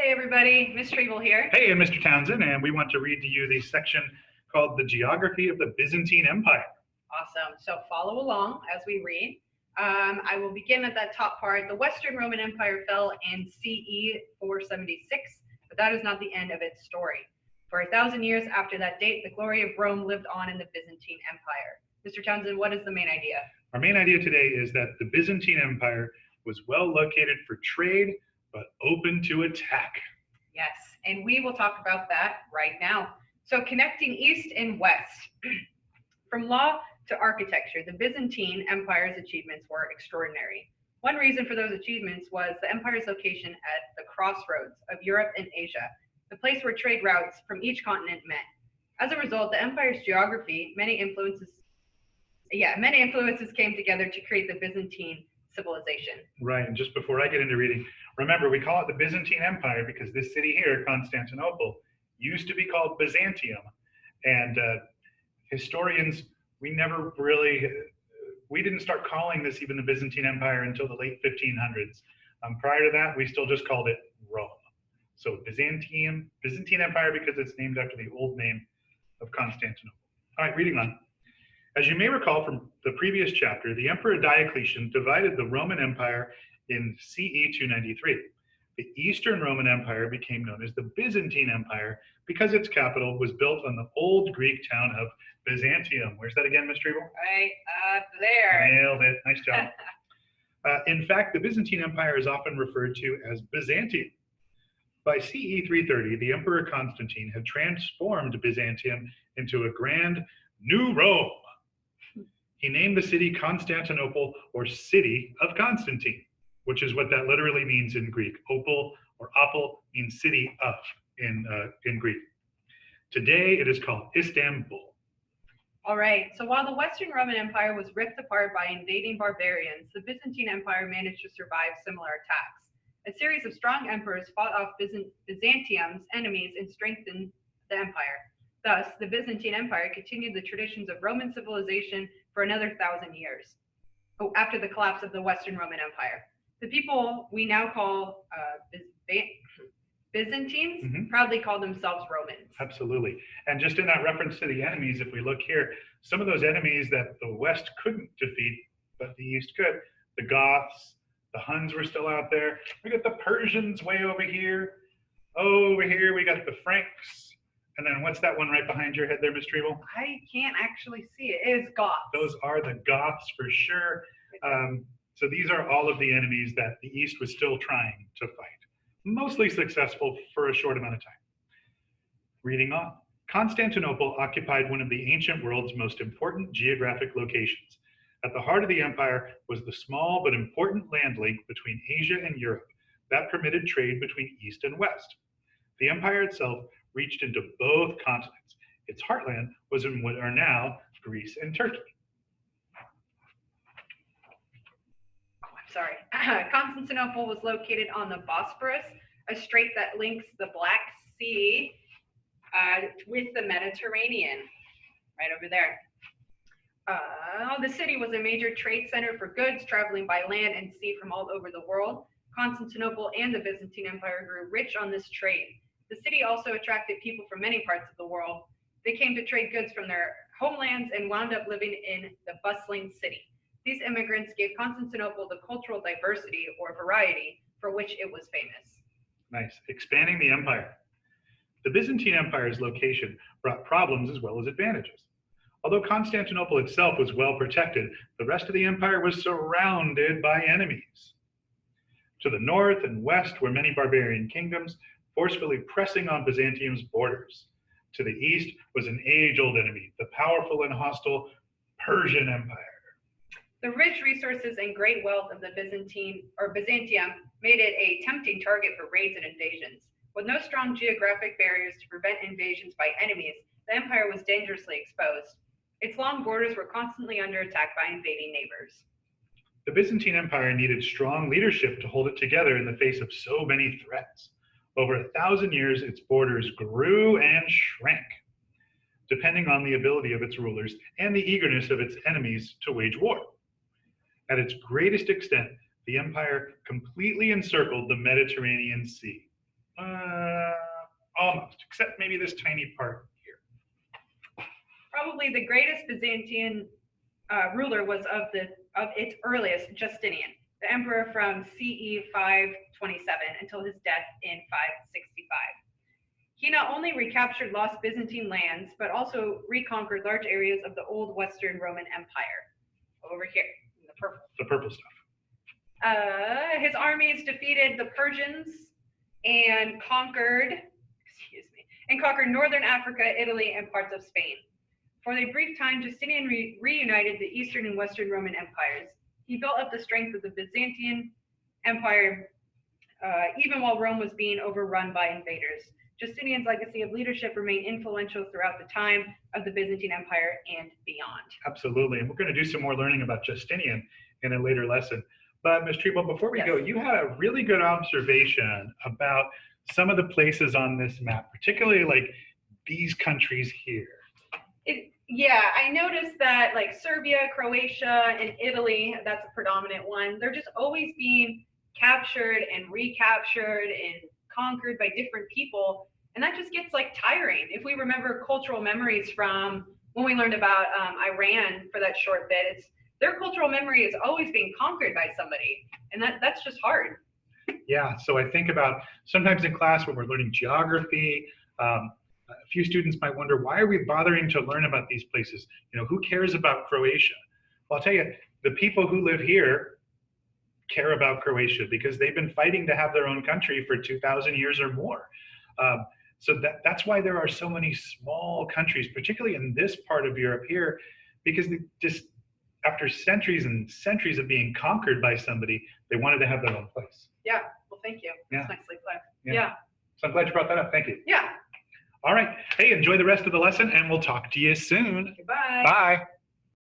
Hey everybody, Miss Treble here. Hey, I'm Mr. Townsend, and we want to read to you the section called The Geography of the Byzantine Empire. Awesome. So follow along as we read. I will begin at that top part. The Western Roman Empire fell in CE 476, but that is not the end of its story. For 1,000 years after that date, the glory of Rome lived on in the Byzantine Empire. Mr. Townsend, what is the main idea? Our main idea today is that the Byzantine Empire was well located for trade, but open to attack. Yes, and we will talk about that right now. So connecting East and West. From law to architecture, the Byzantine Empire's achievements were extraordinary. One reason for those achievements was the empire's location at the crossroads of Europe and Asia, the place where trade routes from each continent met. As a result, the empire's geography, many influences came together to create the Byzantine civilization. Right, and just before I get into reading, remember we call it the Byzantine Empire because this city here, Constantinople, used to be called Byzantium. And historians, we didn't start calling this even the Byzantine Empire until the late 1500s. Prior to that, we still just called it Rome. So Byzantine Empire because it's named after the old name of Constantinople. All right, reading on. As you may recall from the previous chapter, the Emperor Diocletian divided the Roman Empire in CE 293. The Eastern Roman Empire became known as the Byzantine Empire because its capital was built on the old Greek town of Byzantium. Where's that again, Ms. Treble? Right up there. Nailed it. Nice job. In fact, the Byzantine Empire is often referred to as Byzantium. By CE 330, the Emperor Constantine had transformed Byzantium into a grand new Rome. He named the city Constantinople, or City of Constantine, which is what that literally means in Greek. Opal or Opal means city of in Greek. Today it is called Istanbul. All right, so while the Western Roman Empire was ripped apart by invading barbarians, the Byzantine Empire managed to survive similar attacks. A series of strong emperors fought off Byzantium's enemies and strengthened the empire. Thus, the Byzantine Empire continued the traditions of Roman civilization for another 1,000 years. After the collapse of the Western Roman Empire. The people we now call Byzantines proudly call themselves Romans. Absolutely. And just in that reference to the enemies, if we look here, some of those enemies that the West couldn't defeat, but the East could, the Goths, the Huns were still out there. We got the Persians way over here. Over here, we got the Franks. And then what's that one right behind your head there, Ms. Treble? I can't actually see it. It is Goths. Those are the Goths for sure. So these are all of the enemies that the East was still trying to fight. Mostly successful for a short amount of time. Reading on. Constantinople occupied one of the ancient world's most important geographic locations. At the heart of the empire was the small but important land link between Asia and Europe that permitted trade between East and West. The empire itself reached into both continents. Its heartland was in what are now Greece and Turkey. Constantinople was located on the Bosporus, a strait that links the Black Sea with the Mediterranean, right over there. The city was a major trade center for goods traveling by land and sea from all over the world. Constantinople and the Byzantine Empire grew rich on this trade. The city also attracted people from many parts of the world. They came to trade goods from their homelands and wound up living in the bustling city. These immigrants gave Constantinople the cultural diversity or variety for which it was famous. Nice. Expanding the empire. The Byzantine Empire's location brought problems as well as advantages. Although Constantinople itself was well protected, the rest of the empire was surrounded by enemies. To the north and west were many barbarian kingdoms, forcefully pressing on Byzantium's borders. To the east was an age-old enemy, the powerful and hostile Persian Empire. The rich resources and great wealth of the Byzantium made it a tempting target for raids and invasions. With no strong geographic barriers to prevent invasions by enemies, the empire was dangerously exposed. Its long borders were constantly under attack by invading neighbors. The Byzantine Empire needed strong leadership to hold it together in the face of so many threats. Over 1,000 years, its borders grew and shrank, depending on the ability of its rulers and the eagerness of its enemies to wage war. At its greatest extent, the empire completely encircled the Mediterranean Sea. Almost, except maybe this tiny part here. Probably the greatest Byzantine ruler was of its earliest, Justinian, the emperor from CE 527 until his death in 565. He not only recaptured lost Byzantine lands, but also reconquered large areas of the old Western Roman Empire. Over here, in the purple. The purple stuff. His armies defeated the Persians and conquered northern Africa, Italy, and parts of Spain. For a brief time, Justinian reunited the Eastern and Western Roman empires. He built up the strength of the Byzantine Empire, even while Rome was being overrun by invaders. Justinian's legacy of leadership remained influential throughout the time of the Byzantine Empire and beyond. Absolutely, and we're going to do some more learning about Justinian in a later lesson. But Ms. Treble, before we go, you had a really good observation about some of the places on this map, particularly like these countries here. Yeah, I noticed that like Serbia, Croatia, and Italy, that's a predominant one. They're just always being captured and recaptured and conquered by different people. And that just gets like tiring. If we remember cultural memories from when we learned about Iran for that short bit, it's their cultural memory is always being conquered by somebody. And that's just hard. Yeah, so I think about sometimes in class when we're learning geography, a few students might wonder, why are we bothering to learn about these places? You know, who cares about Croatia? Well, I'll tell you, the people who live here care about Croatia because they've been fighting to have their own country for 2,000 years or more. So that's why there are so many small countries, particularly in this part of Europe here, because they just, after centuries and centuries of being conquered by somebody, they wanted to have their own place. Yeah, well, thank you. Yeah. That's nicely put. Yeah. So I'm glad you brought that up. Thank you. Yeah. All right. Hey, enjoy the rest of the lesson, and we'll talk to you soon. Goodbye. Bye.